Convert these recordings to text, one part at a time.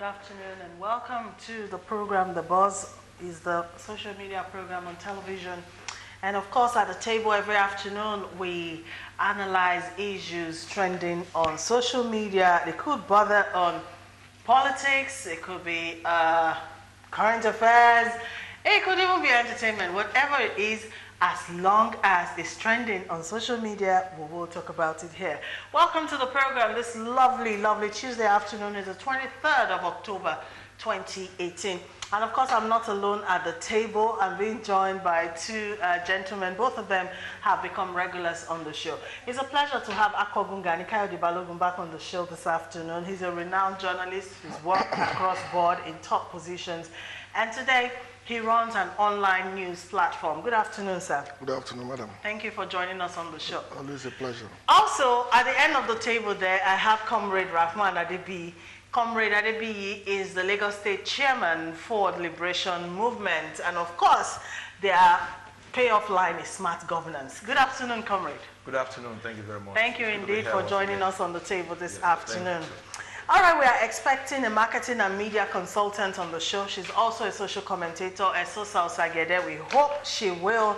Good afternoon and welcome to the program. The Buzz is the social media program on television. And of course, at the table every afternoon, we analyze issues trending on social media. They could bother on politics, it could be current affairs, it could even be entertainment, whatever it is, as long as it's trending on social media, we will talk about it here. Welcome to the program. This lovely, lovely Tuesday afternoon is the 23rd of October, 2018. And of course, I'm not alone at the table. I'm being joined by two gentlemen. Both of them have become regulars on the show. It's a pleasure to have Akobungani Kayode Balogun back on the show this afternoon. He's a renowned journalist who's worked across board in top positions. And today, he runs an online news platform. Good afternoon, sir. Good afternoon, madam. Thank you for joining us on the show. Always a pleasure. Also, at the end of the table there, I have Comrade Rahman Adebiyi. Comrade Adebiyi is the Lagos State Chairman for the Liberation Movement. And of course, their payoff line is smart governance. Good afternoon, Comrade. Good afternoon. Thank you very much. Thank you indeed for joining us on the table this afternoon. All right, we are expecting a marketing and media consultant on the show. She's also a social commentator, Esosa Osagede. We hope she will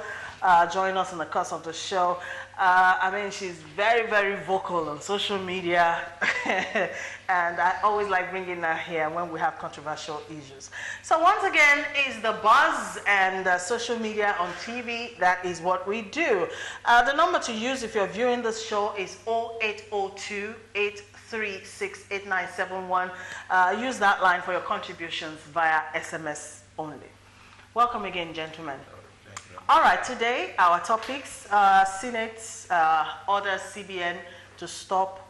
join us in the course of the show. I mean, she's very, very vocal on social media, and I always like bringing her here when we have controversial issues. So once again, is the Buzz and social media on TV. That is what we do. The number to use if you're viewing this show is 0802 8368971. Use that line for your contributions via SMS only. Welcome again, gentlemen. All right, today our topics: Senate orders CBN to stop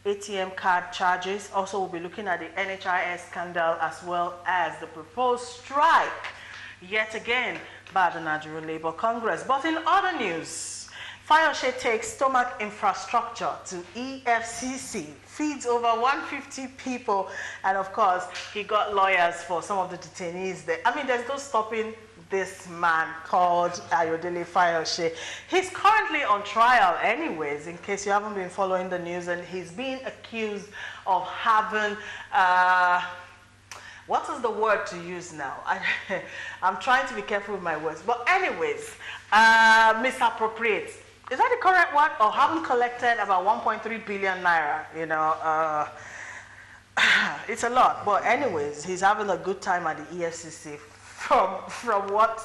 ATM card charges. Also, we'll be looking at the NHIS scandal as well as the proposed strike yet again by the Nigerian Labour Congress. But in other news, Fayose takes stomach infrastructure to EFCC, feeds over 150 people, and of course, he got lawyers for some of the detainees there. I mean, there's no stopping this man called Ayodele Fayose. He's currently on trial anyways, in case you haven't been following the news, and he's being accused of having, what is the word to use now? I'm trying to be careful with my words, but anyways, misappropriate. Is that the correct word? Or haven't collected about 1.3 billion naira, you know. It's a lot, but anyways, he's having a good time at the EFCC from what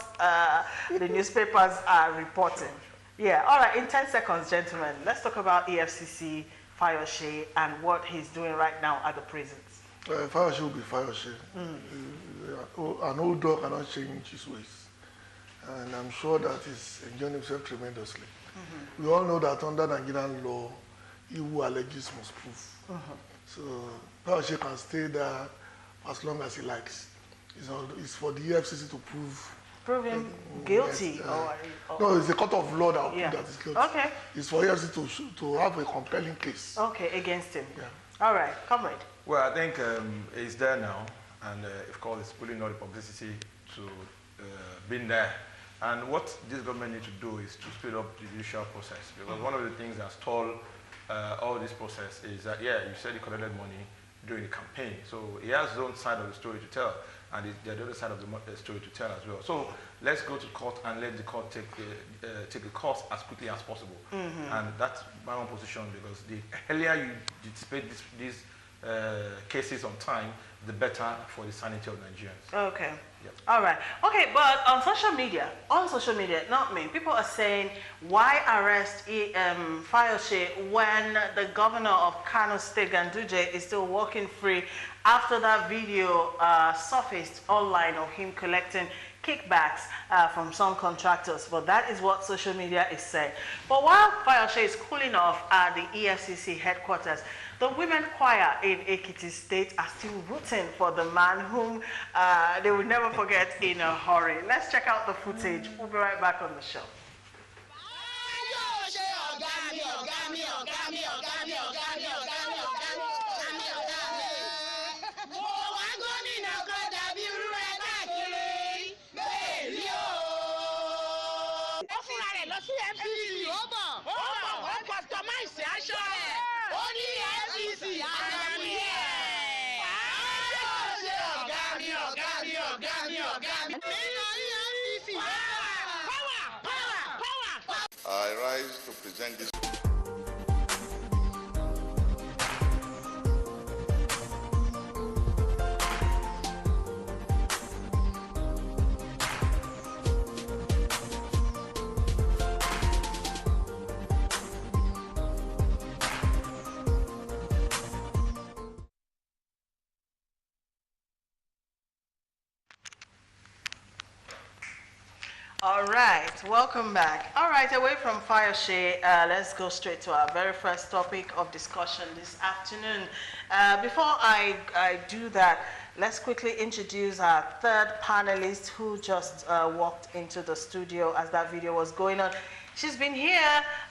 the newspapers are reporting. Yeah, all right, in 10 seconds, gentlemen, let's talk about EFCC, Fayose, and what he's doing right now at the prisons. Fayose will be Fayose. An old dog cannot change his ways. And I'm sure that he's enjoying himself tremendously. We all know that under Nigerian law, he who alleges must prove. So Fayose can stay there as long as he likes. It's for the EFCC to prove him guilty. Yes, no, it's a court of law that will prove that he's guilty. Okay. It's for EFCC to have a compelling case. Okay, against him. Yeah. All right, comrade. Well, I think it's there now, and of course, it's putting all the publicity to being there. And what this government needs to do is to speed up the judicial process, because one of the things that stalled all this process is that, you said he collected money during the campaign, so he has his own side of the story to tell, and the other side of the story to tell as well. So let's go to court and let the court take the course as quickly as possible. And that's my own position, because the earlier you dissipate these cases on time, the better for the sanity of Nigerians. Okay. Yep. All right. Okay, but on social media, not me, people are saying, why arrest Fayose when the governor of Kano State, Ganduje, is still walking free after that video surfaced online of him collecting kickbacks from some contractors? But that is what social media is saying. But while Fayose is cooling off at the EFCC headquarters, the women choir in Ekiti State are still rooting for the man whom they will never forget in a hurry. Let's check out the footage. We'll be right back on the show. I rise to present this. All right, welcome back. All right, away from Fireshare, let's go straight to our very first topic of discussion this afternoon. Before I do that, let's quickly introduce our third panelist who just walked into the studio as that video was going on. She's been here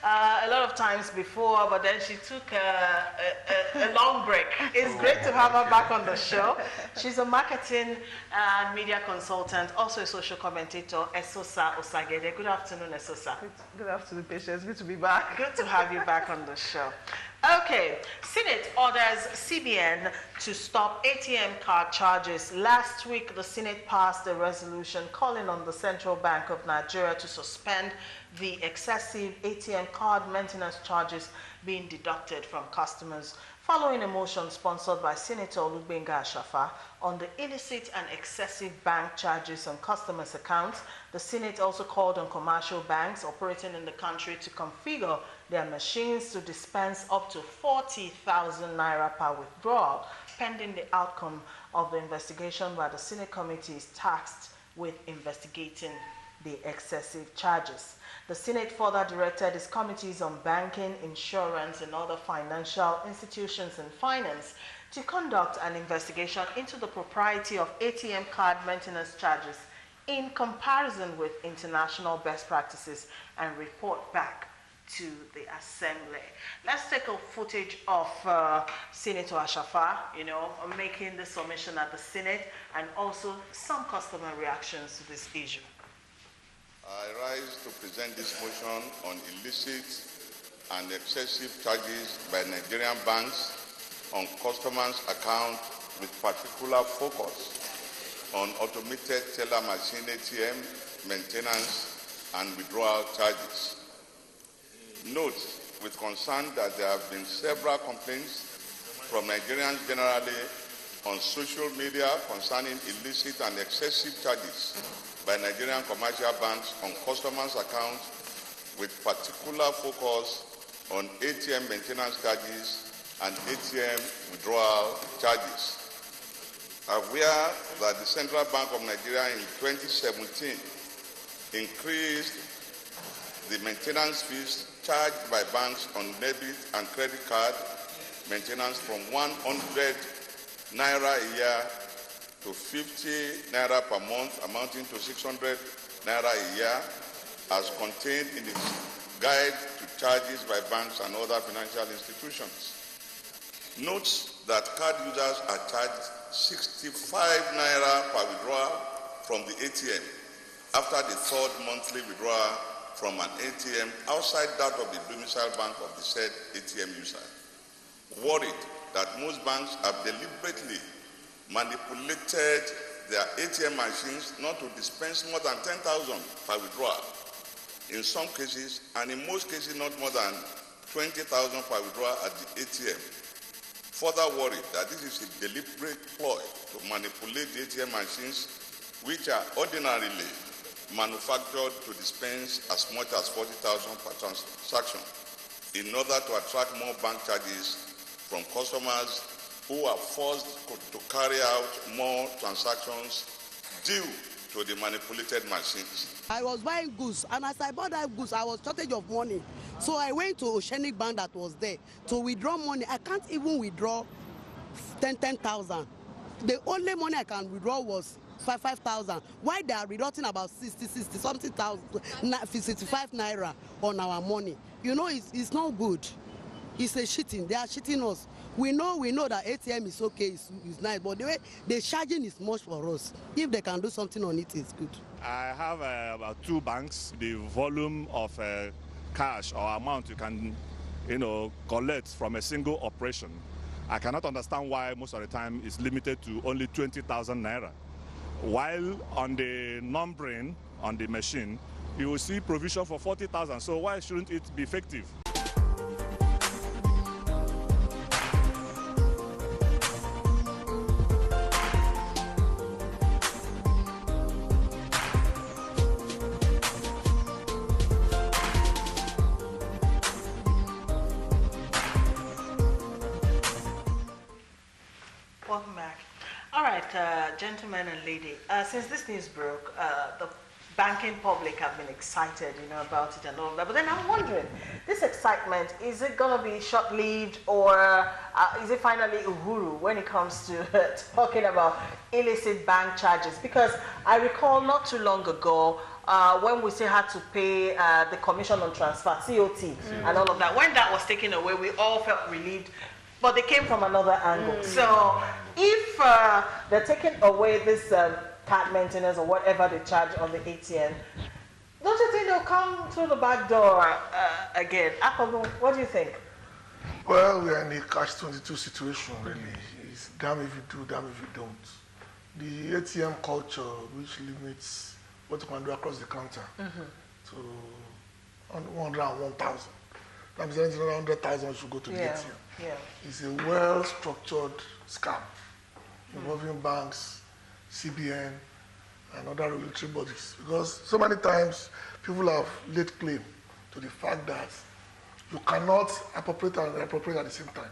a lot of times before, but then she took a long break. It's great to have her back on the show. She's a marketing and media consultant, also a social commentator, Esosa Osagede. Good afternoon, Esosa. Good afternoon, Patience. Good to be back. Good to have you back on the show. Okay, Senate orders CBN to stop ATM card charges. Last week, the Senate passed a resolution calling on the Central Bank of Nigeria to suspend the excessive ATM card maintenance charges being deducted from customers, following a motion sponsored by Senator Olugbenga Ashafa on the illicit and excessive bank charges on customers' accounts. The Senate also called on commercial banks operating in the country to configure their machines to dispense up to 40,000 naira per withdrawal, pending the outcome of the investigation by the Senate committee is tasked with investigating the excessive charges. The Senate further directed its committees on banking, insurance, and other financial institutions and finance to conduct an investigation into the propriety of ATM card maintenance charges in comparison with international best practices and report back to the Assembly. Let's take a footage of Senator Ashafa, making the submission at the Senate, and also some customer reactions to this issue. I rise to present this motion on illicit and excessive charges by Nigerian banks on customers' accounts, with particular focus on automated teller machine ATM maintenance and withdrawal charges. Note with concern that there have been several complaints from Nigerians generally on social media concerning illicit and excessive charges by Nigerian commercial banks on customers' accounts, with particular focus on ATM maintenance charges and ATM withdrawal charges. Aware that the Central Bank of Nigeria in 2017 increased the maintenance fees charged by banks on debit and credit card maintenance from 100 naira a year to 50 naira per month, amounting to 600 naira a year, as contained in its guide to charges by banks and other financial institutions. Notes that card users are charged 65 naira per withdrawal from the ATM after the third monthly withdrawal from an ATM outside that of the domicile bank of the said ATM user. Worried that most banks have deliberately manipulated their ATM machines not to dispense more than 10,000 per withdrawal in some cases, and in most cases not more than 20,000 per withdrawal at the ATM. Further worried that this is a deliberate ploy to manipulate the ATM machines, which are ordinarily manufactured to dispense as much as 40,000 per transaction, in order to attract more bank charges from customers who are forced to carry out more transactions due to the manipulated machines. I was buying goods, and as I bought that goods, I was shortage of money. So I went to Oceanic Bank that was there to withdraw money. I can't even withdraw 10,000. The only money I can withdraw was 5,000. Why they are reducing about 60 something thousand, 55 naira on our money? It's not good. It's a cheating. They are cheating us. We know that ATM is okay, it's nice, but the way the charging is much for us. If they can do something on it, it's good. I have about 2 banks. The volume of cash or amount you can, collect from a single operation, I cannot understand why most of the time it's limited to only 20,000 naira. While on the numbering on the machine, you will see provision for 40,000. So why shouldn't it be effective? Welcome back. All right, gentlemen and lady, since this news broke, the banking public have been excited, about it and all that. But then I'm wondering, this excitement, is it going to be short-lived, or is it finally uhuru when it comes to talking about illicit bank charges? Because I recall not too long ago, when we still had to pay the commission on transfer, COT, and all of that, when that was taken away, we all felt relieved. But they came from another angle. So if they're taking away this card maintenance or whatever they charge on the ATM, don't you think they'll come through the back door again? Akogo, what do you think? Well, we are in a catch-22 situation, really. It's damn if you do, damn if you don't. The ATM culture, which limits what you can do across the counter to 101,000. That means anything around 100,000 should go to the ATM. Yeah. It's a well-structured scam involving banks, CBN, and other regulatory bodies. Because so many times people have laid claim to the fact that you cannot appropriate and reappropriate at the same time.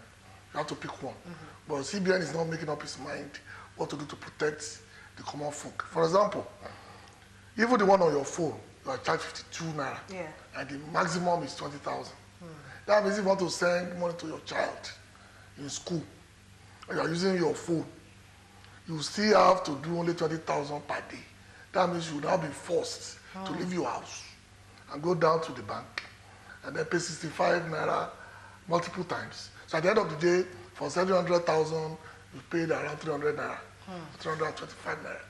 You have to pick one. But CBN is not making up its mind what to do to protect the common folk. For example, even the one on your phone, you are charged 52 naira, and the maximum is 20,000. That means if you want to send money to your child in school, and you are using your phone, you still have to do only 20,000 per day. That means you will now be forced to leave your house and go down to the bank and then pay 65 naira multiple times. So at the end of the day, for 700,000, you paid around 300 naira, 325 naira.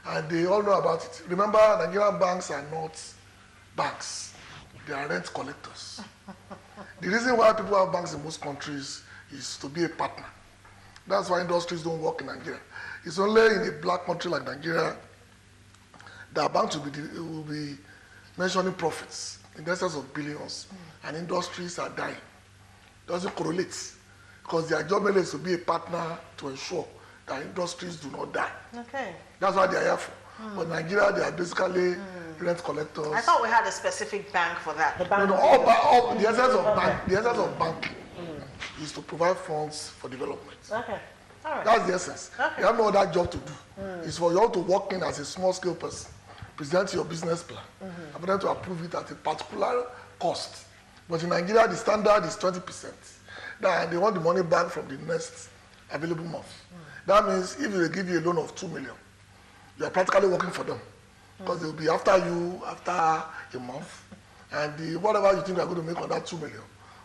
And they all know about it. Remember, Nigerian banks are not banks. They are rent collectors. The reason why people have banks in most countries is to be a partner. That's why industries don't work in Nigeria. It's only in a black country like Nigeria that banks will be mentioning profits in the essence of billions, and industries are dying. Doesn't correlate, because their job is to be a partner to ensure that industries do not die. Okay. That's what they are here for. But Nigeria, they are basically rent collectors. I thought we had a specific bank for that. The bank. The essence of banking is to provide funds for development. Okay. All right. That's the essence. Okay. You have no other job to do. It's for you all to work in as a small-scale person, present your business plan, and for them to approve it at a particular cost. But in Nigeria, the standard is 20%. Now, they want the money back from the next available month. That means if they give you a loan of 2 million, you are practically working for them, because they will be after you after a month, and whatever you think you are going to make on that 2 million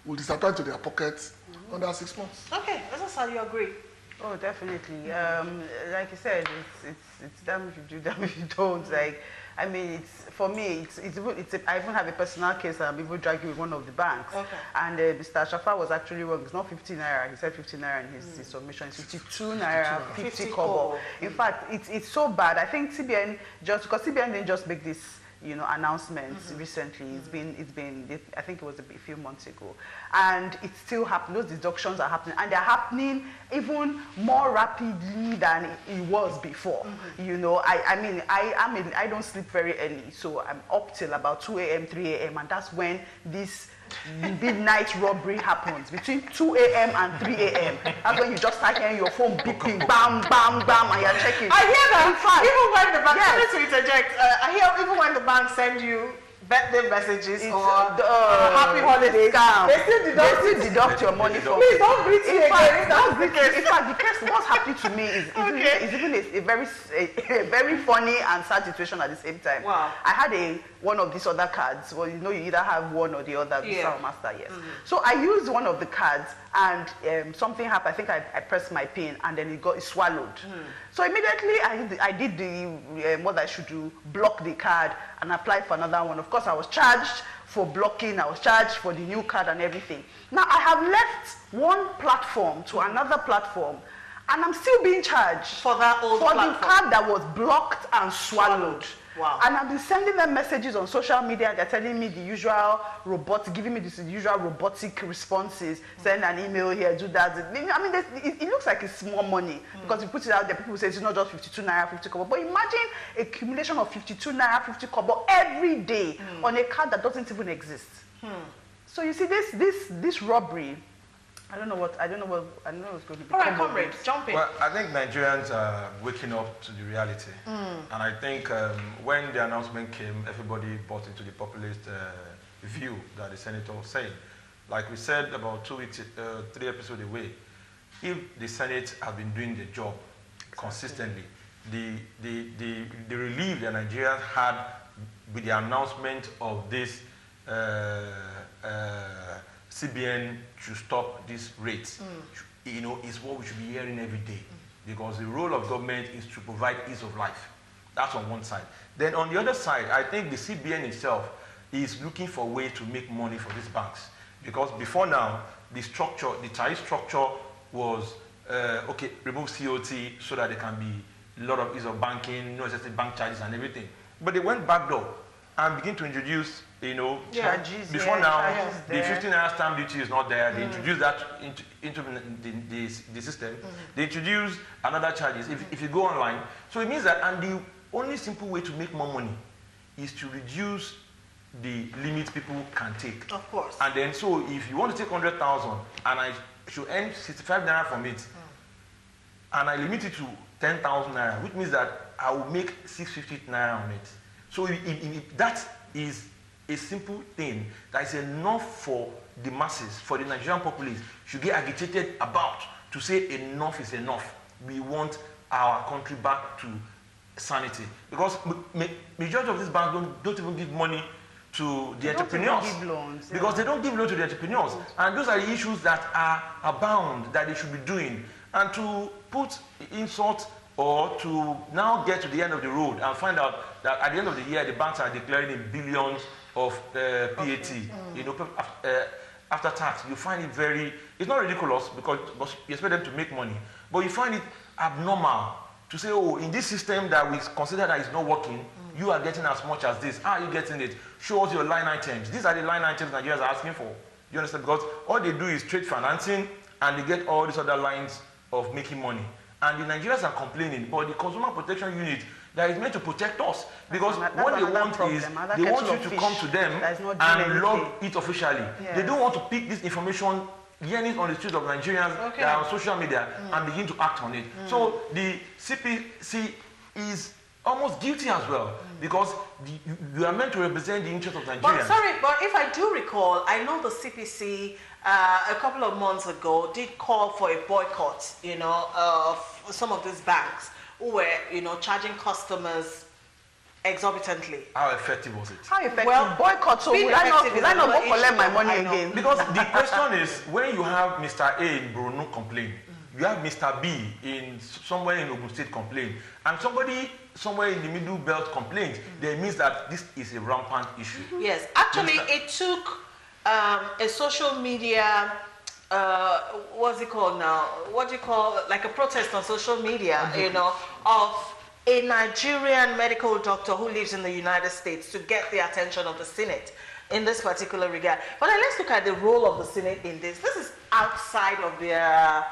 will disappear to their pockets under 6 months. Okay, that's how you agree. Oh, definitely. Like you said, it's damn if you do, damn if you don't. Like, I mean, it's for me. I even have a personal case. I'm even dragging with one of the banks. Okay. And Mr. Shafa was actually wrong. It's not 50 naira. He said 50 naira in his submission. It's 52 naira, 50 kobo. In fact, it's so bad. I think CBN because CBN didn't just make this announcements recently. It's been I think it was a few months ago, and it's still happening. Those deductions are happening, and they're happening even more rapidly than it was before. I don't sleep very early, so I'm up till about 2 a.m., 3 a.m., and that's when this midnight robbery happens between 2 a.m. and 3 a.m. That's when you just start hearing your phone beeping, bam, bam, bam, and you're checking. I hear that. In fact, even when the bank, yes. sorry to interject, I hear even when the bank send you birthday messages or happy holidays, they still deduct your money from Please don't greet me again. In fact, the case what's happening to me is even a very funny and sad situation at the same time. Wow. I had one of these other cards. Well, you either have one or the other, Visa or Master, yes. So I used one of the cards, and something happened. I think I pressed my pin, and then it swallowed. So immediately I did the what I should do, block the card and apply for another one. Of course, I was charged for blocking, I was charged for the new card and everything. Now I have left one platform to another platform, and I'm still being charged for that old platform. The card that was blocked and swallowed. Wow. And I've been sending them messages on social media. They're telling me the usual giving me the usual robotic responses. Send an email here, do that. I mean, it looks like it's small money because you put it out there. People say it's not just 52 naira, 50 kobo. But imagine a accumulation of 52 naira, 50 kobo every day on a card that doesn't even exist. So you see, this robbery. I don't know what's going to be. All right, comrades, jump in. Well, I think Nigerians are waking up to the reality. And I think when the announcement came, everybody bought into the populist view that the senator was saying. Like we said about 3 episodes away, if the Senate have been doing the job consistently, the relief that Nigerians had with the announcement of this CBN should stop this rate, you know, is what we should be hearing every day. Because the role of government is to provide ease of life. That's on one side. Then on the other side, I think the CBN itself is looking for a way to make money for these banks. Because before now, the tariff structure was, okay, remove COT so that there can be a lot of ease of banking, no excessive bank charges and everything. But they went back door and begin to introduce, you know, charges. Before now, the 15 naira stamp duty is not there. They introduced that into the system. They introduced another charges if you go online. So it means that, and the only simple way to make more money is to reduce the limit people can take. Of course. And then, so if you want to take 100,000 and I should earn 65 naira from it, and I limit it to 10,000 naira, which means that I will make 650 naira on it. So if that is a simple thing that is enough for the masses, for the Nigerian populace, should get agitated about to say enough is enough. We want our country back to sanity. Because majority of these banks don't even give money to the entrepreneurs. Give loans, because they don't give loans to the entrepreneurs. And those are the issues that are abound that they should be doing. And to put insult or to now get to the end of the road and find out that at the end of the year, the banks are declaring in billions of PAT, you know, after tax. You find it it's not ridiculous because you expect them to make money, but you find it abnormal to say, oh, in this system that we consider that is not working, you are getting as much as this. How are you getting it? Show us your line items. These are the line items Nigerians are asking for. You understand? Because all they do is trade financing and they get all these other lines of making money. And the Nigerians are complaining, but the Consumer Protection Unit that is meant to protect us, because what they want is they want you to come to them and log it officially. Yes. They don't want to pick this information yearning on the streets of Nigerians that are on social media and begin to act on it. So the CPC is almost guilty as well, because you are meant to represent the interest of Nigerians. But sorry, but if I do recall, I know the CPC a couple of months ago did call for a boycott, you know, of some of these banks who were, you know, charging customers exorbitantly. How effective was it? How effective? Well, boycott, so will I not go collect my money again? Because the question is, when you have Mr. A in Borno complain, you have Mr. B in somewhere in Ogun State complain, and somebody somewhere in the middle belt complains, then it means that this is a rampant issue. Yes, actually it took a social media, what's it called now? What do you call, like a protest on social media, you know, of a Nigerian medical doctor who lives in the United States to get the attention of the Senate in this particular regard. But then let's look at the role of the Senate in this. This is outside of their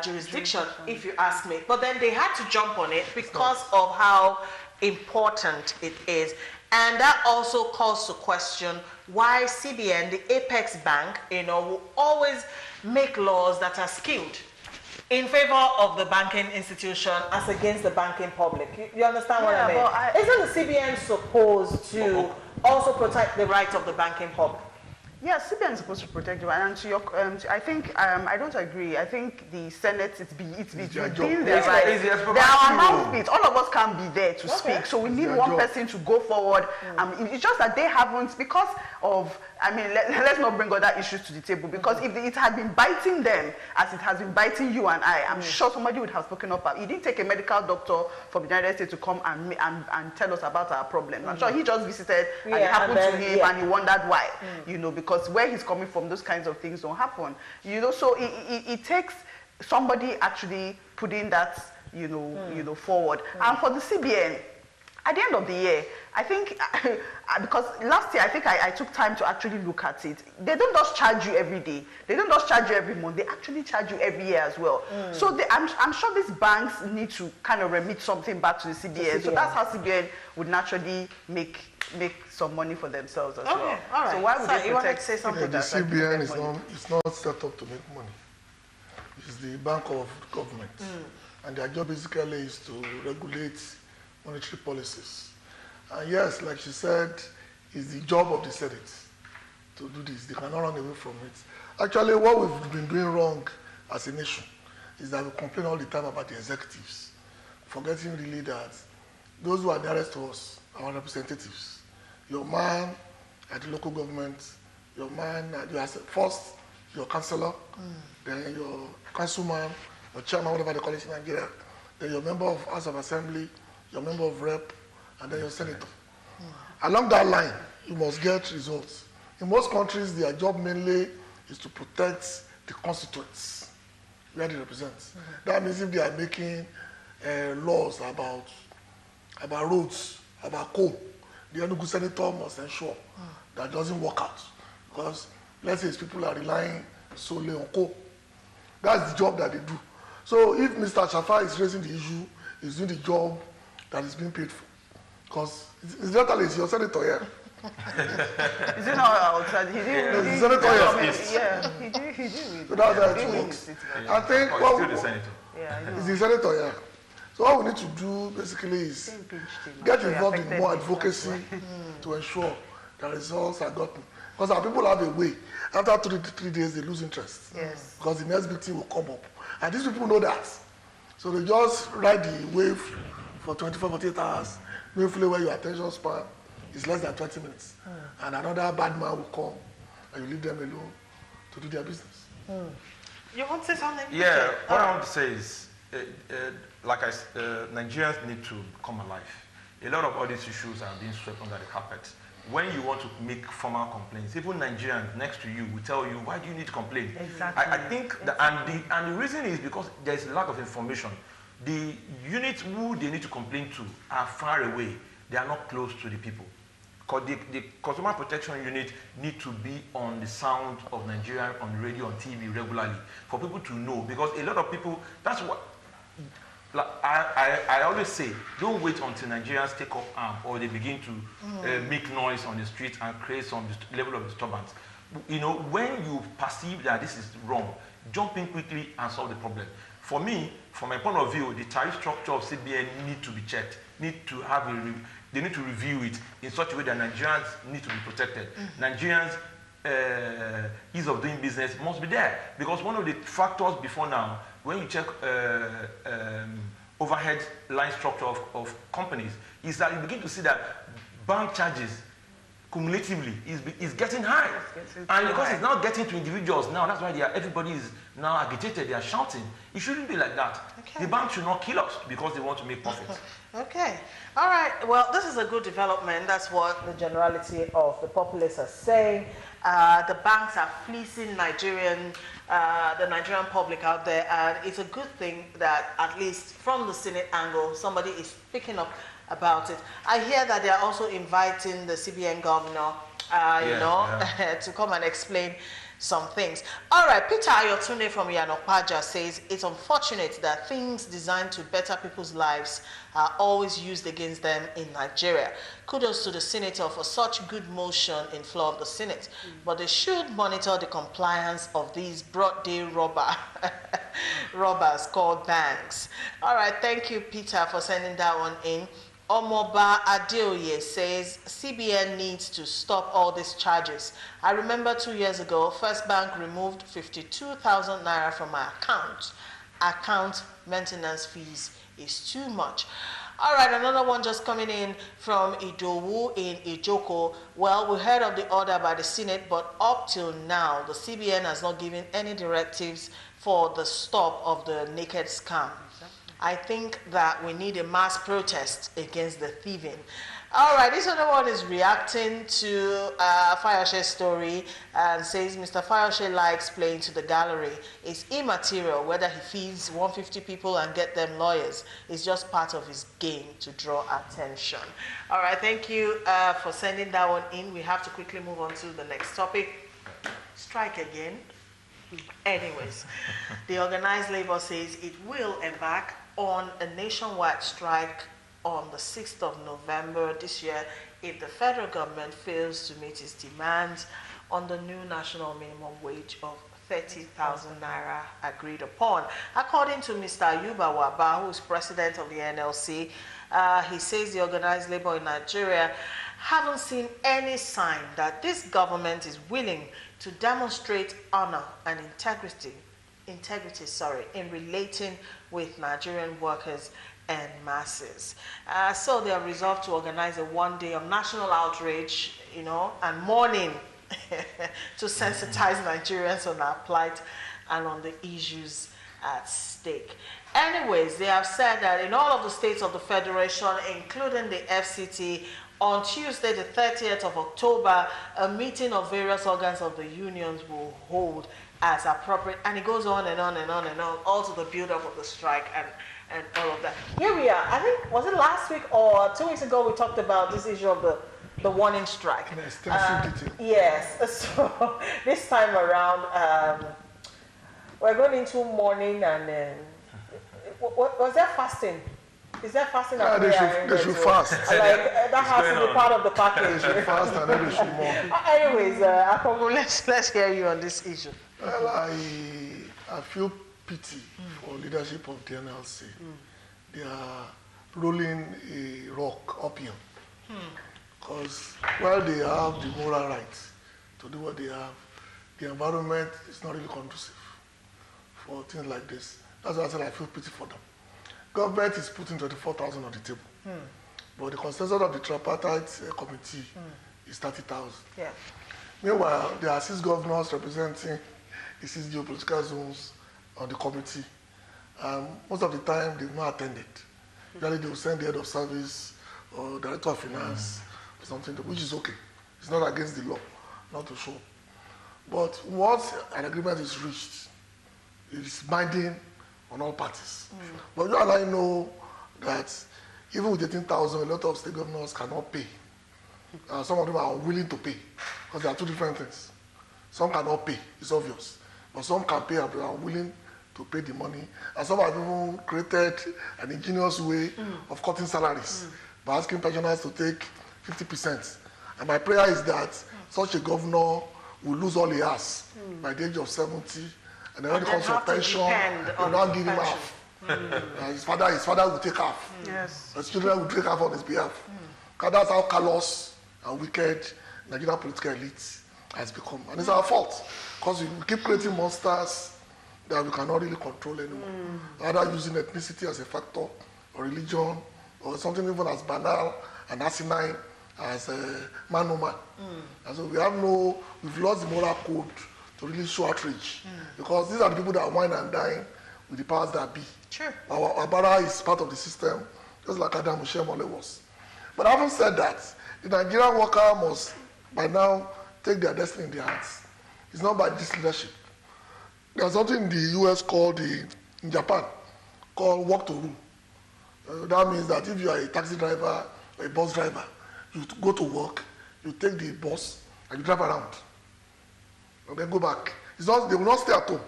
jurisdiction, if you ask me. But then they had to jump on it because of how important it is. And that also calls to question why CBN, the apex bank, you know, will always make laws that are skewed in favor of the banking institution as against the banking public. You understand what I mean? Isn't the CBN supposed to also protect the rights of the banking public? Yes, CBN is supposed to protect you. And to your, I think I don't agree. I think the Senate, it's within their rights. There are mouthpiece. All of us can be there to speak. So we need one person to go forward. It's just that they haven't, because of, I mean, let's not bring other issues to the table, because if it had been biting them as it has been biting you and I, I'm sure somebody would have spoken up. He didn't take a medical doctor from the United States to come and tell us about our problems. I'm sure he just visited and it happened to him and he wondered why, you know, because where he's coming from, those kinds of things don't happen. You know, so it takes somebody actually putting that, you know, forward. And for the CBN, At the end of the year, I think, because last year, I think I took time to actually look at it. They don't just charge you every day. They don't just charge you every month. They actually charge you every year as well. So I'm sure these banks need to kind of remit something back to the CBN. So that's how CBN would naturally make some money for themselves as well. All right. So why would they you want to protect say something? The CBN is not set up to make money. It's the bank of government. And their job basically is to regulate monetary policies. And yes, like she said, it's the job of the Senate to do this. They cannot run away from it. Actually, what we've been doing wrong as a nation is that we complain all the time about the executives, forgetting really that those who are nearest to us, our representatives, your man at the local government, your man at first your councillor, then your councilman, your chairman, whatever they call it in Nigeria, then your member of House of Assembly, your member of Rep, and then your senator. Along that line, you must get results. In most countries, their job mainly is to protect the constituents where they represent. That means if they are making laws about roads, about coal, the Enugu senator must ensure that it doesn't work out. Because let's say people are relying solely on coal. That's the job that they do. So if Mr. Shafa is raising the issue, he's doing the job that is being paid for. Because incidentally, it's your senator here. Is it not outside? He did. No, the senator here. Yeah, he did. So that's how it works. I think it's the senator here. So what we need to do basically is get involved in more advocacy to ensure that results are gotten. Because our people have a way. After 3 days, they lose interest. Yes. Because the next big thing will come up. And these people know that. So they just ride the wave for 24, 48 hours, mainly where your attention span is less than 20 minutes. And another bad man will come and you leave them alone to do their business. You want to say something? Yeah, what I want to say is, Nigerians need to come alive. A lot of all these issues are being swept under the carpet. When you want to make formal complaints, even Nigerians next to you will tell you, why do you need to complain? Exactly. I think, and the reason is because there's a lack of information. The units who they need to complain to are far away. They are not close to the people. Because the consumer protection unit need to be on the sound of Nigeria, on radio, on TV regularly, for people to know. Because a lot of people, that's what, like, I always say, don't wait until Nigerians take up arms or they begin to make noise on the street and create some level of disturbance. You know, when you perceive that this is wrong, jump in quickly and solve the problem. For me, from my point of view, the tariff structure of CBN need to be checked, they need to review it in such a way that Nigerians need to be protected. Nigerians' ease of doing business must be there, because one of the factors before now, when you check overhead line structure of companies, is that you begin to see that bank charges cumulatively is getting high. And because it's now getting to individuals now, that's why everybody is now agitated, they are shouting. It shouldn't be like that. Okay. The bank should not kill us because they want to make profit. Okay. All right. Well, this is a good development. That's what the generality of the populace are saying. The banks are fleecing the Nigerian public out there, and it's a good thing that at least from the Senate angle, somebody is picking up about it. I hear that they are also inviting the CBN governor, to come and explain some things. All right, Peter Ayotune from Yanokwaja says, it's unfortunate that things designed to better people's lives are always used against them in Nigeria. Kudos to the senator for such good motion in floor of the Senate, but they should monitor the compliance of these broad day robbers called banks. All right, thank you, Peter, for sending that one in. Omoba Adeoye says CBN needs to stop all these charges. I remember 2 years ago, First Bank removed 52,000 naira from my account. Account maintenance fees is too much. All right, another one just coming in from Idowu in Ijoko. Well, we heard of the order by the Senate, but up till now, the CBN has not given any directives for the stop of the naked scam. I think that we need a mass protest against the thieving. All right, this other one is reacting to Fayoshe's story and says Mr. Fayoshe likes playing to the gallery. It's immaterial whether he feeds 150 people and get them lawyers. It's just part of his game to draw attention. All right, thank you for sending that one in. We have to quickly move on to the next topic. Strike again. Anyways, the organized labor says it will embark on a nationwide strike on the 6th of November this year if the federal government fails to meet its demands on the new national minimum wage of 30,000 naira agreed upon. According to Mr. Ayuba Waba, who is president of the NLC, he says the organized labor in Nigeria haven't seen any sign that this government is willing to demonstrate honor and integrity in relating with Nigerian workers and masses. So they are resolved to organize a one day of national outrage, and mourning to sensitize Nigerians on our plight and on the issues at stake. Anyways, they have said that in all of the states of the Federation, including the FCT, on Tuesday, the 30th of October, a meeting of various organs of the unions will hold as appropriate. And it goes on and on and on and on, all to the build-up of the strike and all of that. Here we are. I think, was it last week or 2 weeks ago we talked about this issue of the warning strike. Yes. So this time around, we're going into mourning and was there fasting? Is there fasting? Yeah, they should fast. Like that has to be part of the package. They should fast and then they should mourn. Anyways, Akogo, let's hear you on this issue. Well, I feel pity for leadership of the NLC. They are rolling a rock uphill. Because while they have the moral rights to do what they have, the environment is not really conducive for things like this. That's why I said I feel pity for them. Government is putting 24,000 on the table. But the consensus of the tripartite committee is 30,000. Yeah. Meanwhile, there are 6 governors representing the 6 geopolitical zones on the committee. Most of the time, they've not attended. Usually, they will send the head of service or director of finance or something, which is okay. It's not against the law, not to show. But once an agreement is reached, it is binding on all parties. But you and I know that even with 18,000, a lot of state governors cannot pay. Some of them are unwilling to pay because there are 2 different things. Some cannot pay, it's obvious. But some can pay and are willing to pay the money. And some have even created an ingenious way of cutting salaries by asking pensioners to take 50%. And my prayer is that such a governor will lose all he has by the age of 70. And then when it comes to pension, they will not give him half. His father will take half. Yes. His children will take half on his behalf. Because that's how callous and wicked Nigerian political elite has become. And it's our fault. Because we keep creating monsters that we cannot really control anymore. Either using ethnicity as a factor, or religion, or something even as banal and asinine as man no man. And so we've lost the moral code to really show outrage. Because these are the people that are wine and dine with the powers that be. Sure. Our Abara is part of the system, just like Adam Oshemole was. But having said that, the Nigerian worker must, by now, take their destiny in their hands. It's not by this leadership. There's something in the US in Japan, called work to rule. That means that if you are a taxi driver or a bus driver, you go to work, you take the bus, and you drive around. And then go back. They will not stay at home.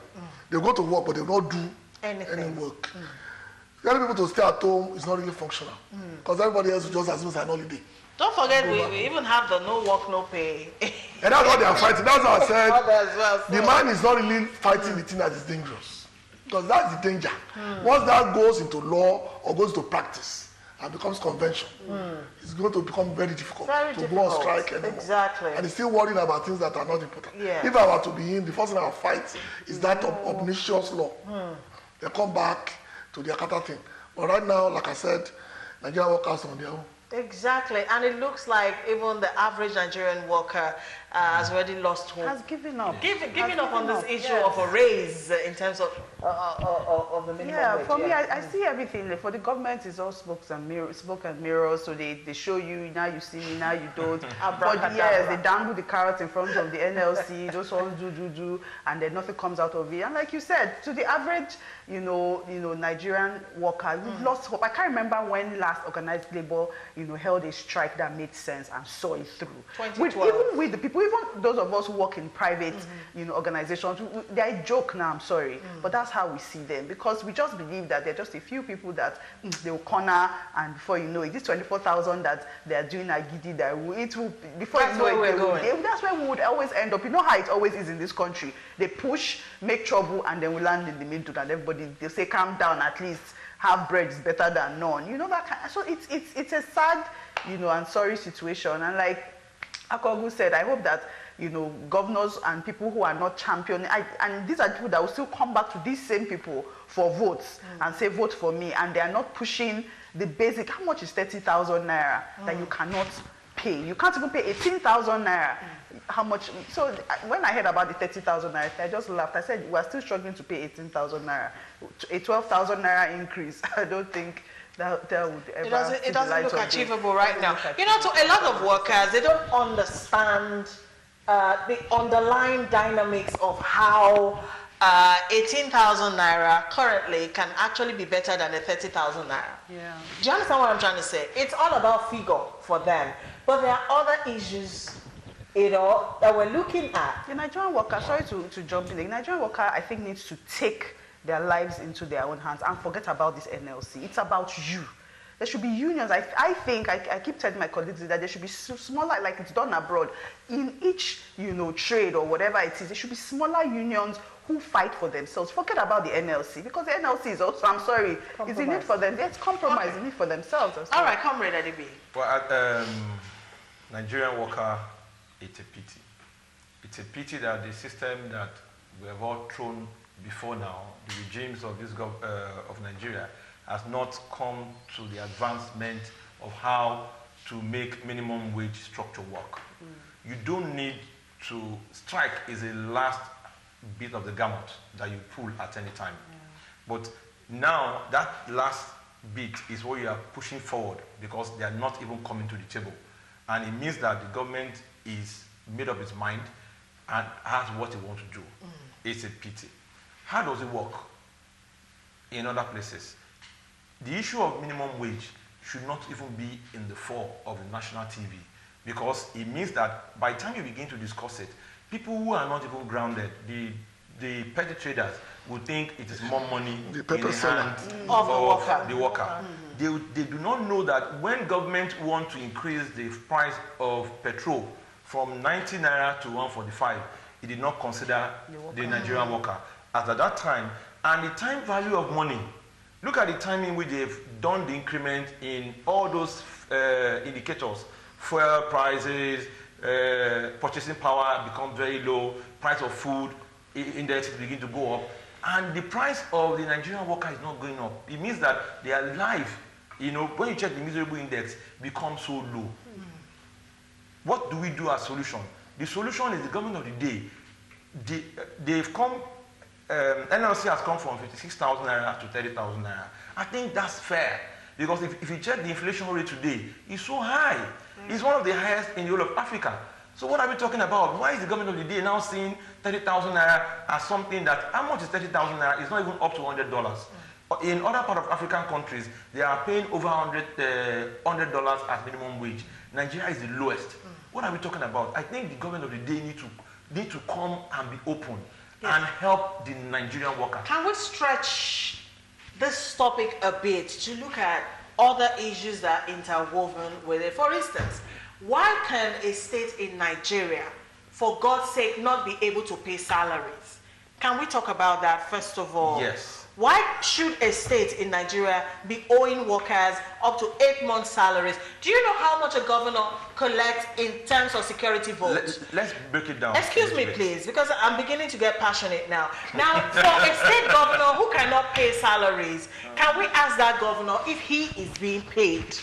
They will go to work, but they will not do any work. Telling people to stay at home is not really functional. Because everybody else will just assume it's an holiday. Don't forget, we even have the no work, no pay. And that's what they are fighting. That's what I said. The man is not really fighting the thing that is dangerous. Because that's the danger. Once that goes into law or goes to practice and becomes convention, it's going to become very difficult to go on strike anymore. Exactly. And he's still worrying about things that are not important. Yeah. If I were to be in, the first thing I would fight is that of obnoxious law. They come back to their Akata thing. But right now, like I said, Nigerian workers on their own. Exactly, and it looks like even the average Nigerian worker has already lost hope. Has given up. Giving up on this issue of a raise in terms of the minimum wage. For me, I see everything. For the government, it's all smoke and mirrors. So they show you, now you see me, now you don't. But yes, they dangle the carrot in front of the NLC, those ones do, and then nothing comes out of it. And like you said, to the average, Nigerian worker, we've lost hope. I can't remember when last organized labor, held a strike that made sense and saw it through. 2012. Even with the people, even those of us who work in private, organizations, they're a joke now, I'm sorry. But that's how we see them, because we just believe that there are just a few people that they will corner, and before you know it, this 24,000 that they're doing at Gidi, before that's you know where it, we're going. That's where we would always end up. You know how it always is in this country. They push, make trouble, and then we land in the middle, and everybody, they say, calm down, at least half bread is better than none. That kind of, so it's a sad, and sorry situation. And like Akogu said, I hope that governors and people who are not championing, and these are people that will still come back to these same people for votes and say, vote for me, and they are not pushing the basic. How much is 30,000 naira that you cannot pay? You can't even pay 18,000 naira. How much? So when I heard about the 30,000 naira, I just laughed. I said, we're still struggling to pay 18,000 naira. A 12,000 naira increase, I don't think that would ever. It doesn't look achievable right now. To a lot of workers, they don't understand the underlying dynamics of how 18,000 naira currently can actually be better than the 30,000 naira. Yeah. Do you understand what I'm trying to say? It's all about figure for them, but there are other issues, that we're looking at. The Nigerian worker, sorry to jump in. The Nigerian worker, I think, needs to take their lives into their own hands and forget about this NLC. It's about you. There should be unions. I think, I keep telling my colleagues that there should be smaller, like it's done abroad. In each, trade or whatever it is, there should be smaller unions who fight for themselves. Forget about the NLC, because the NLC is also, I'm sorry, it's in it for them. It's compromise in it for themselves. All right, Comrade Adibi. Well, Nigerian worker, it's a pity. It's a pity that the system that we have all thrown before now, the regimes of of Nigeria, has not come to the advancement of how to make minimum wage structure work. You don't need to strike is a last bit of the gamut that you pull at any time. But now that last bit is what you are pushing forward, because they are not even coming to the table. And it means that the government is made up its mind and has what it wants to do. It's a pity. How does it work in other places? The issue of minimum wage should not even be in the fore of the national TV, because it means that by the time you begin to discuss it, people who are not even grounded, the petty traders, would think it is more money in the hand of the worker. They do not know that when government want to increase the price of petrol from 90 naira to 145, it did not consider the Nigerian worker as at that time. And the time value of money, look at the time in which they've done the increment in all those indicators. Fuel prices, purchasing power becomes very low, price of food indexes begin to go up, and the price of the Nigerian worker is not going up. It means that their life, when you check the miserable index, becomes so low. What do we do as solution? The solution is the government of the day. They've come, NLC has come from 56,000 naira to 30,000 naira. I think that's fair, because if you check the inflation rate today, it's so high. It's one of the highest in the whole of Africa. So what are we talking about? Why is the government of the day now seeing 30,000 naira as something that, how much is 30,000 naira? It's not even up to $100. In other part of African countries, they are paying over $100 as minimum wage. Nigeria is the lowest. What are we talking about? I think the government of the day need to come and be open and help the Nigerian worker. Can we stretch this topic a bit to look at other issues that are interwoven with it? For instance, why can a state in Nigeria, for God's sake, not be able to pay salaries? Can we talk about that first of all? Yes. Why should a state in Nigeria be owing workers up to 8 months' salaries? Do you know how much a governor collects in terms of security votes? Let's break it down. Excuse me, please, because I'm beginning to get passionate now. Now, for a state governor who cannot pay salaries, can we ask that governor if he is being paid?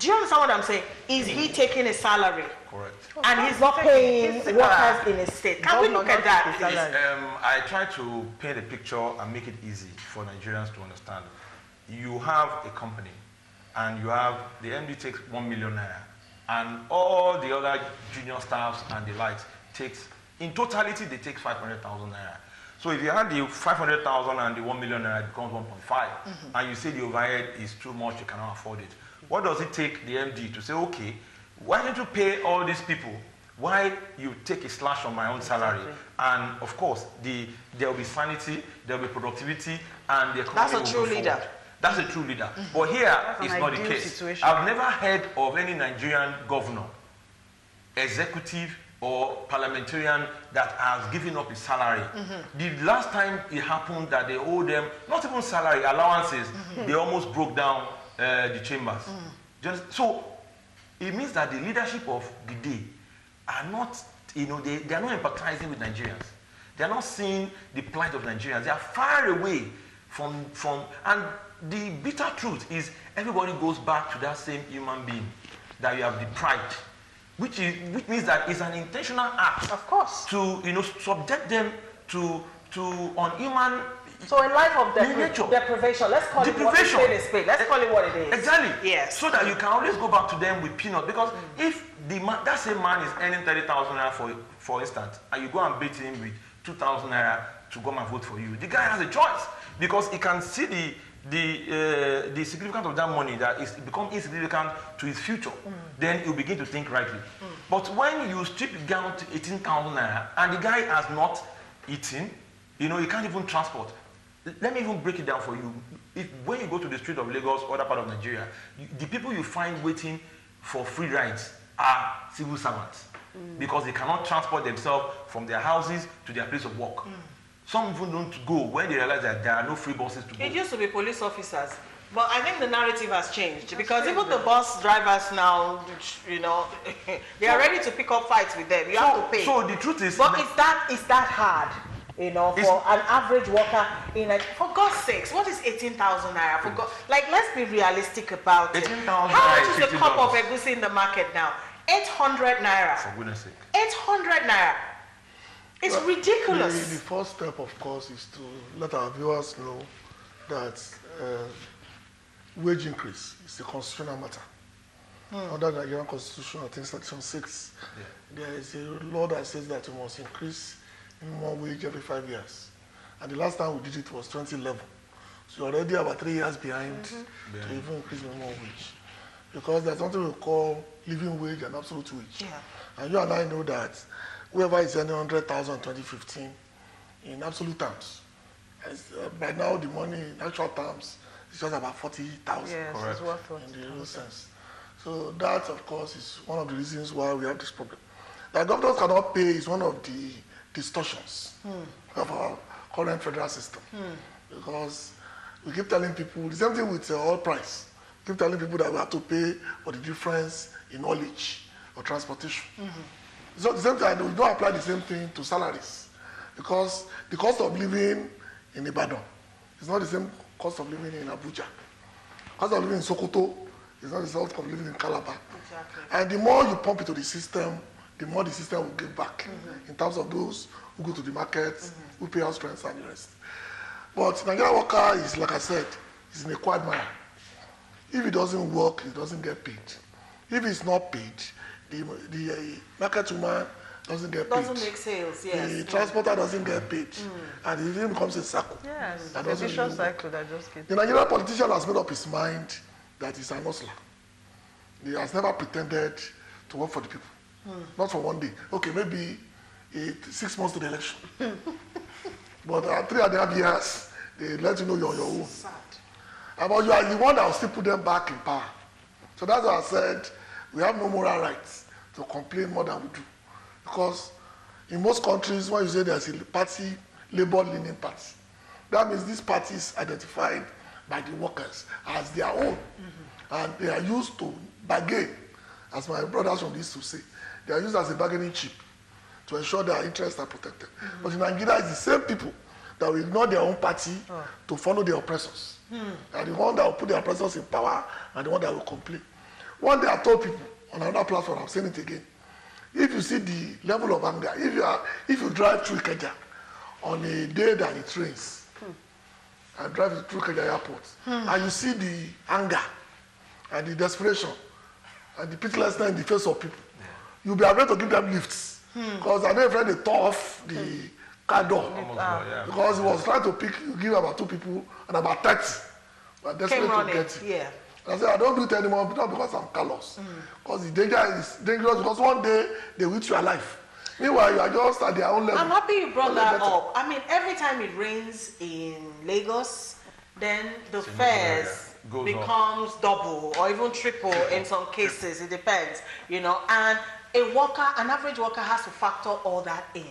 Do you understand what I'm saying? Is he taking a salary? Correct. And he's not paying workers in his state. Can we look at that, please? I try to paint a picture and make it easy for Nigerians to understand. You have a company, and you have the MD takes 1 million naira, and all the other junior staffs and the likes takes, in totality, they take 500,000 naira. So if you had the 500,000 and the 1 million naira, it becomes 1.5, and you say the overhead is too much, you cannot afford it. What does it take the MD to say, okay, why don't you pay all these people? Why you take a slash on my own salary? And of course, there will be sanity, there will be productivity, and the economy will That's a true leader. That's a true leader. But here, it's not the case. Situation. I've never heard of any Nigerian governor, executive, or parliamentarian that has given up his salary. The last time it happened that they owe them, not even salary, allowances, they almost broke down the chambers. So it means that the leadership of the day are not, they are not empathizing with Nigerians. They are not seeing the plight of Nigerians. They are far away from and the bitter truth is everybody goes back to that same human being that you have deprived, which means that it's an intentional act, Of course. to subject them to unhuman. So a life of nature. deprivation, let's call Deprivation. it what it is. Let's call it what it is. Exactly. Yes. So that you can always go back to them with peanuts. Because if that same man is earning 30,000 naira for instance, and you go and beat him with 2,000 naira to come and vote for you, the guy has a choice because he can see the significance of that money that is become insignificant to his future. Then he'll begin to think rightly. But when you strip it down to 18,000 naira and the guy has not eaten, he can't even transport. Let me even break it down for you. When you go to the street of Lagos or other part of Nigeria, the people you find waiting for free rides are civil servants because they cannot transport themselves from their houses to their place of work. Some even don't go when they realize that there are no free buses to go. It used to be police officers. But I think the narrative has changed because even the bus drivers now, they are ready to pick up fights with them. You have to pay. So the truth is, but is that hard? For an average worker for God's sakes, what is 18,000 naira? Let's be realistic about it. 18,000 How much is a $50. cup of egusi in the market now? 800 naira. For goodness sake. 800 naira. It's ridiculous. The first step, of course, is to let our viewers know that wage increase is a constitutional matter. Under the Nigerian Constitution, I think Section 6, there is a law that says that you must increase minimum wage every 5 years. And the last time we did it was 2011. So you're already about 3 years behind to even increase minimum wage. Because there's something we call living wage and absolute wage. Yeah. And you and I know that whoever is earning 100,000 in 2015, in absolute terms, by now the money in actual terms is just about 40,000. Yes, it's worth 40,000. In the real sense. So that, of course, is one of the reasons why we have this problem. That governors cannot pay is one of the distortions of our current federal system. Because we keep telling people, the same thing with oil price. We keep telling people that we have to pay for the difference in knowledge or transportation. So the same time, we don't apply the same thing to salaries. Because the cost of living in Ibadan is not the same cost of living in Abuja. Cost of living in Sokoto is not the same cost of living in Calabar. Exactly. And the more you pump into the system, the more the system will give back in terms of those who go to the market, who pay house rents and the rest. But Nigerian worker is, like I said, is in a quagmire. If it doesn't work, it doesn't get paid. If it's not paid, the market woman doesn't get paid. Doesn't make sales, yes. The transporter doesn't get paid. And it even becomes a circle. Yes, That the doesn't vicious really work. cycle that just keeps. The Nigerian politician has made up his mind that he's an hustler. He has never pretended to work for the people. Not for one day. Okay, maybe 6 months to the election. But 3.5 years, they let you know you're on your own. Sad. But you are the one that will still put them back in power. So that's why I said we have no moral rights to complain more than we do. Because in most countries, when you say there's a party, labor-leaning party, that means this party is identified by the workers as their own. And they are used to bargain, as my brothers from this used to say. They are used as a bargaining chip to ensure their interests are protected. But in Nigeria, it's the same people that will ignore their own party to follow their oppressors. And the one that will put their oppressors in power and the one that will complain. One day I told people on another platform, I'm saying it again. If you see the level of anger, if you drive through Ikeja on a day that it rains, and drive through Ikeja Airport, and you see the anger and the desperation and the pitilessness in the face of people, you'll be afraid to give them lifts. Because I know a friend they tore off the car door because he was trying to give about 2 people and about 30. But desperate to get it. Yeah. I said, I don't do it anymore, not because I'm callous. Because the danger is dangerous because one day they will eat your life. Meanwhile, you are just at their own level. I'm happy you brought that up. I mean, every time it rains in Lagos, then the fares becomes double or even triple in some cases. It depends, you know. And an average worker has to factor all that in.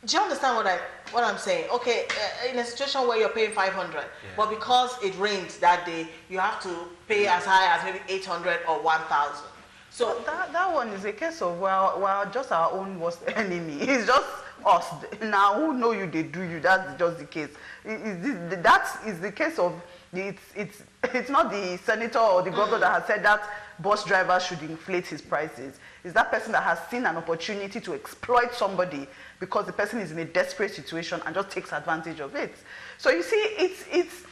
Do you understand what I'm saying? Okay, in a situation where you're paying 500, but because it rained that day, you have to pay as high as maybe 800 or 1,000. So that one is a case of well, just our own worst enemy. It's just us. Now who know you, they do you. That's just the case. That is the case of it's not the senator or the governor that has said that bus drivers should inflate his prices. It's that person that has seen an opportunity to exploit somebody because the person is in a desperate situation and just takes advantage of it. So you see, it's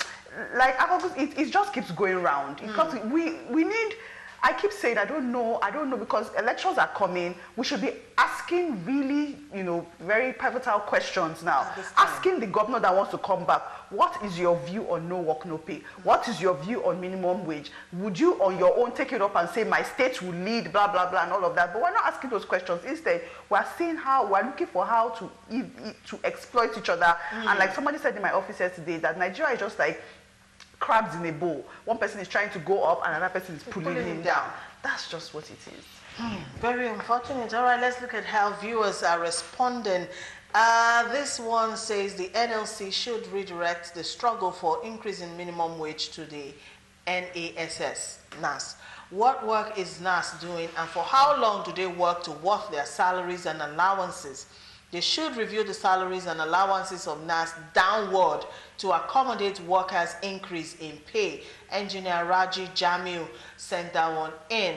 like it just keeps going round because we need. I keep saying I don't know because elections are coming. We should be asking really, very pivotal questions now. Asking the governor that wants to come back, what is your view on no work, no pay? What is your view on minimum wage? Would you on your own take it up and say my state will lead, blah, blah, blah, and all of that? But we're not asking those questions. Instead, we're looking for how to exploit each other. And like somebody said in my office yesterday, that Nigeria is just like crabs in a bowl. One person is trying to go up and another person is pulling him down. That's just what it is. Very unfortunate. All right, let's look at how viewers are responding. This one says the NLC should redirect the struggle for increase in minimum wage to the NAS. What work is NAS doing and for how long do they work to worth their salaries and allowances? They should review the salaries and allowances of NAS downward to accommodate workers' increase in pay. Engineer Raji Jamil sent that one in.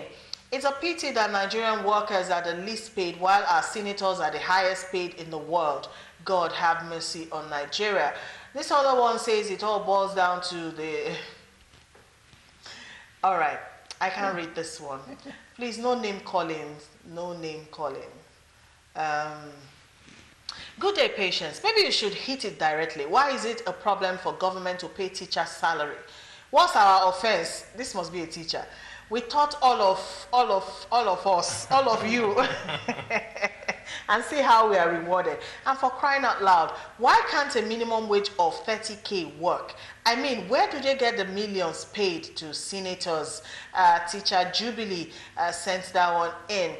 It's a pity that Nigerian workers are the least paid while our senators are the highest paid in the world. God have mercy on Nigeria. This other one says it all boils down to the... All right, I can't read this one. Please, no name calling. No name calling. Good day, Patience. Maybe you should hit it directly. Why is it a problem for government to pay teachers' salary? What's our offense? This must be a teacher. We taught all of us, all of you, and see how we are rewarded. And for crying out loud, why can't a minimum wage of 30K work? I mean, where do they get the millions paid to senators? Teacher Jubilee sent that one in.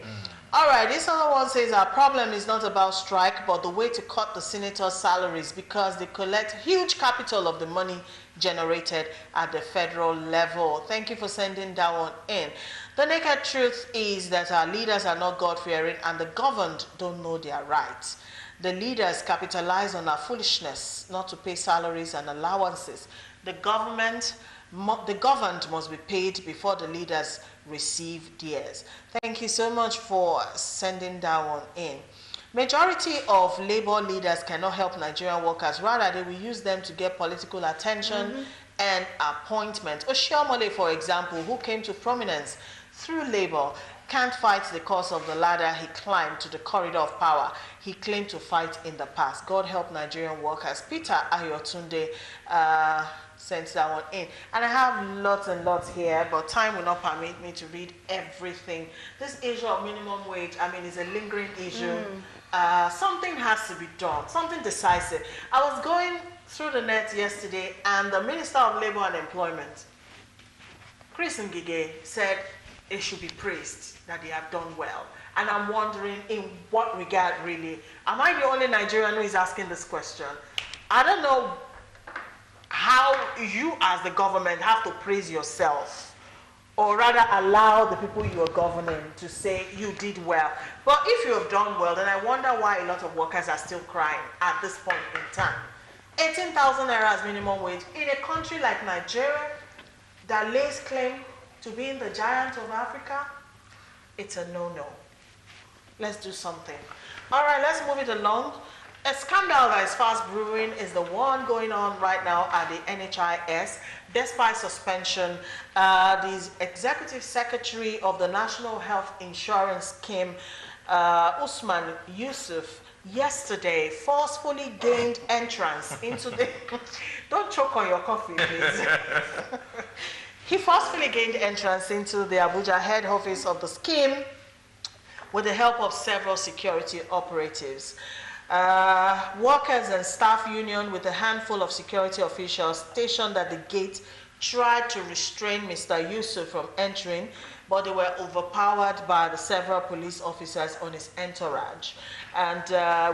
All right, this other one says our problem is not about strike, but the way to cut the senators' salaries because they collect huge capital of the money generated at the federal level. Thank you for sending that one in. The naked truth is that our leaders are not God-fearing and the governed don't know their rights. The leaders capitalize on our foolishness not to pay salaries and allowances. The governed must be paid before the leaders receive theirs. Thank you so much for sending that one in. Majority of labor leaders cannot help Nigerian workers. Rather, they will use them to get political attention and appointment. Oshiomole, for example, who came to prominence through labor, can't fight the cause of the ladder he climbed to the corridor of power he claimed to fight in the past. God help Nigerian workers. Peter Ayotunde sent that one in. And I have lots and lots here, but time will not permit me to read everything. This issue of minimum wage, I mean, is a lingering issue. Something has to be done, something decisive. I was going through the net yesterday, and the Minister of Labor and Employment, Chris Ngige, said it should be praised that they have done well. And I'm wondering, in what regard really? Am I the only Nigerian who is asking this question? I don't know how you as the government have to praise yourself, or rather allow the people you are governing to say you did well. But if you have done well, then I wonder why a lot of workers are still crying at this point in time. 18,000 naira as minimum wage in a country like Nigeria that lays claim to being the giant of Africa, it's a no-no. Let's do something. All right, let's move it along. A scandal that is fast brewing is the one going on right now at the NHIS. Despite suspension, the Executive Secretary of the National Health Insurance Scheme, Usman Yusuf, yesterday forcefully gained entrance into the... Don't choke on your coffee, please. He forcefully gained entrance into the Abuja head office of the scheme with the help of several security operatives. Workers and staff union with a handful of security officials stationed at the gate tried to restrain Mr. Yusuf from entering, but they were overpowered by the several police officers on his entourage. And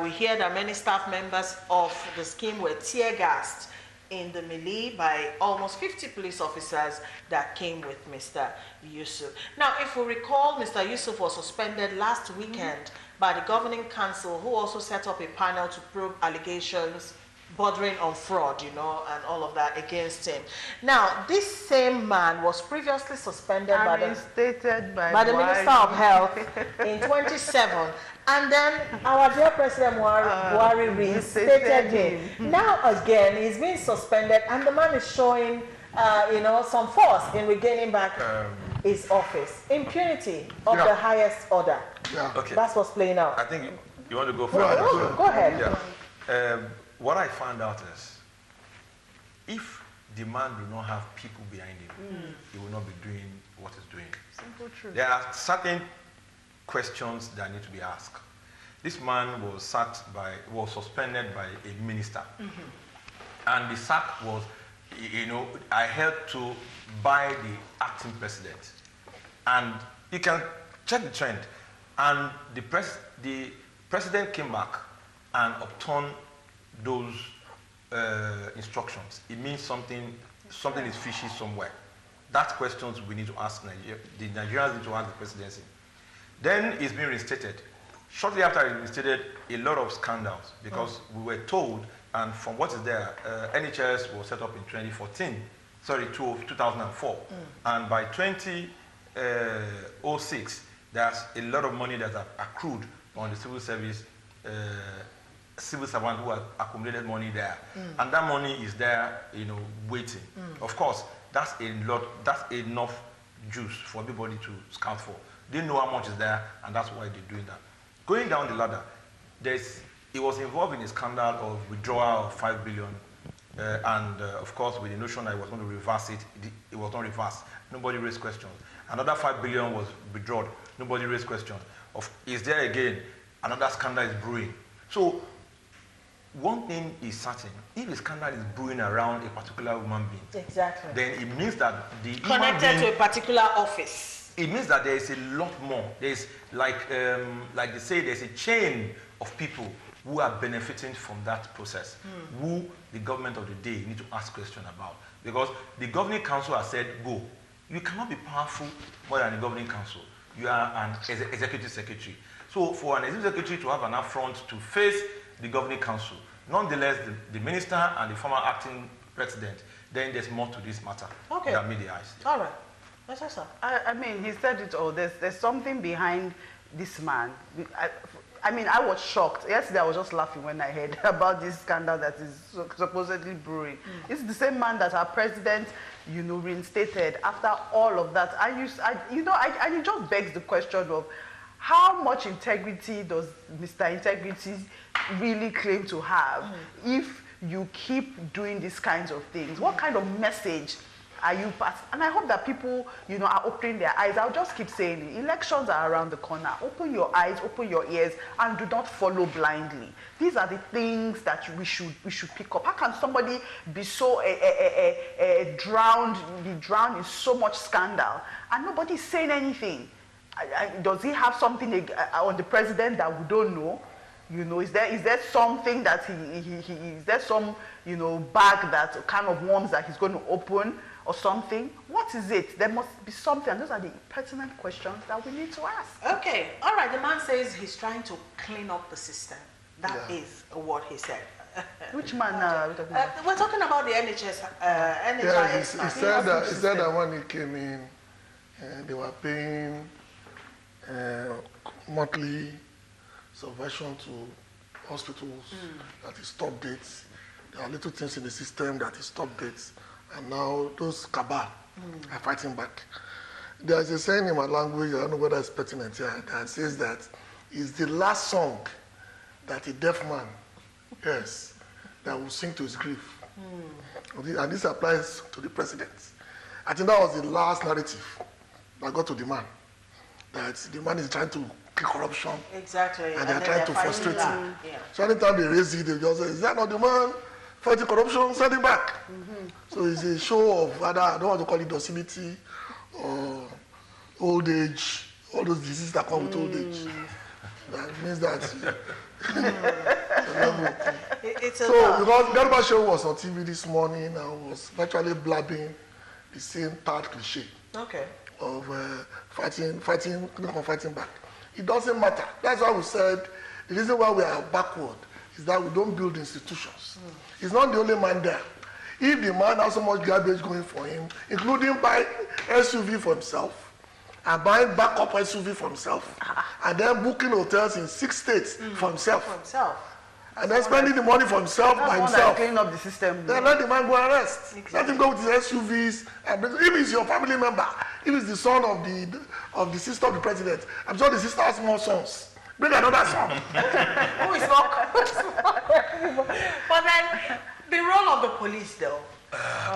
we hear that many staff members of the scheme were tear-gassed in the melee by almost 50 police officers that came with Mr. Yusuf. Now, if we recall, Mr. Yusuf was suspended last weekend by the governing council, who also set up a panel to probe allegations bordering on fraud, you know, and all of that against him. Now, this same man was previously suspended by the Minister of Health in 27, and then our dear President Buhari reinstated him. Now again, he's been suspended, and the man is showing, you know, some force in regaining back his office. Impunity of the highest order. Yeah. Okay. That's what's playing out. I think you want to go for Go ahead. Yeah. What I found out is, if the man do not have people behind him, he will not be doing what he's doing. Simple truth. There are certain questions that need to be asked. This man was suspended by a minister, and the sack was, you know, I helped to buy the acting president, and you can check the trend. And the president came back and upturned those instructions. It means something is fishy somewhere. That's questions we need to ask the Nigerians need to ask the presidency. Then it's been reinstated. Shortly after it reinstated, a lot of scandals, because we were told, and from what is there, NHS was set up in 2004, and by 2006, there's a lot of money that's accrued on the civil service, civil servants who have accumulated money there, and that money is there, you know, waiting. Of course, that's enough juice for everybody to scout for. They know how much is there, and that's why they're doing that. Going down the ladder, it was involved in a scandal of withdrawal of 5 billion, and of course, with the notion that it was going to reverse it, it was not reversed. Nobody raised questions. Another 5 billion was withdrawn. Nobody raised questions. Is there again another scandal is brewing? So one thing is certain: if a scandal is brewing around a particular human being, Exactly. then it means that the Connected to a particular office. It means that there is a lot more. There's like they say, there's a chain of people who are benefiting from that process, who the government of the day need to ask questions about. Because the governing council has said, go. You cannot be powerful more than the governing council. You are an executive secretary. So for an executive secretary to have an affront to face the governing council, nonetheless, the minister and the former acting president, then there's more to this matter that made the eyes. All right. Yes, sir. I mean, he said it all. There's something behind this man. I mean, I was shocked. Yesterday, I was just laughing when I heard about this scandal that is supposedly brewing. It's the same man that our president, you know, reinstated after all of that. And it just begs the question of how much integrity does Mr. Integrity really claim to have if you keep doing these kinds of things? What kind of message are you passing? And I hope that people, you know, are opening their eyes. I'll just keep saying it. Elections are around the corner. Open your eyes, open your ears, and do not follow blindly. These are the things that we should pick up. How can somebody be so drowned in so much scandal and nobody's saying anything? Does he have something on the president that we don't know? You know, is there something that is there some, you know, bag that kind of worms that he's going to open or something? What is it? There must be something. And those are the pertinent questions that we need to ask. Okay. All right. The man says he's trying to clean up the system. That is what he said. Which man are we talking about? We're talking about the NHS. Yeah, he said that when he came in, and they were paying monthly subvention to hospitals that is stop dates. There are little things in the system that is stop dates, and now those cabal are fighting back. There is a saying in my language, I don't know whether it's pertinent here, that says that it's the last song that a deaf man hears that will sing to his grief. And this applies to the president. I think that was the last narrative that got to the man. That the man is trying to kill corruption. Exactly. And they're trying to frustrate him. Yeah. So anytime they raise it, they just say, is that not the man fighting corruption? Send him back. So it's a show of either, I don't want to call it docility or old age, all those diseases that come with old age. That means that it's a so lot. because Garba Show was on TV this morning and was virtually blabbing the same third cliche Okay. of fighting back. It doesn't matter. That's why we said the reason why we are backward is that we don't build institutions. He's not the only man there. If the man has so much garbage going for him, including buying SUV for himself, and buying backup SUV for himself, and then booking hotels in 6 states for himself, and then spending the money for himself by himself. Cleaning up the system. Then let the man go and rest. Let him go with his SUVs. And if he's your family member, if he's the son of the sister of the president, I'm sure the sister has more sons. Bring another son. Who is not? But then the role of the police, though.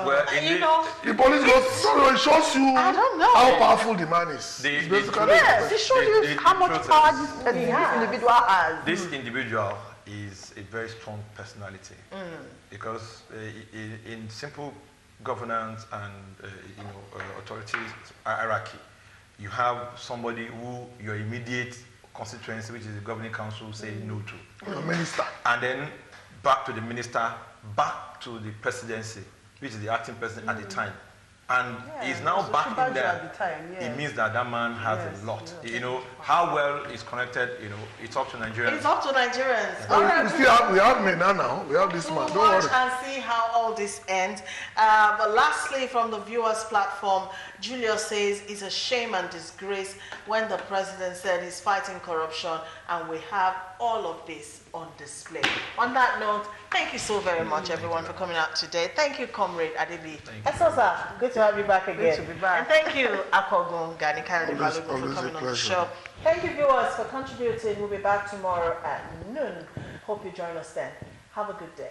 Well, You know, The police goes, so it shows you I don't know. how powerful the man is. The- It's the- basically Yes, it shows you the how much truth power is- this individual has. This individual is a very strong personality because in simple governance and authority hierarchy, you have somebody who your immediate constituency, which is the governing council, say no to, Your minister. and then back to the minister, back to the presidency, which is the acting president at the time. And he's now so back Shibajo in there. at the time, It yes. means that man has a lot. How well it's connected, it's up to Nigerians. it's up to Nigerians. All right. We have Mena now. We have this man. We'll Don't watch worry. and see how all this ends. But lastly, from the viewers' platform, Julius says it's a shame and disgrace when the president said he's fighting corruption, and we have all of this on display. On that note, thank you so very much, everyone, for coming out today. Thank you, Comrade Adibi. Esosa, good to have you back again. Good to be back. And thank you, Akogun Gani Kayode Always- Balogun, for always a coming on the pleasure. show. Thank you, viewers, for contributing. We'll be back tomorrow at noon. Hope you join us then. Have a good day.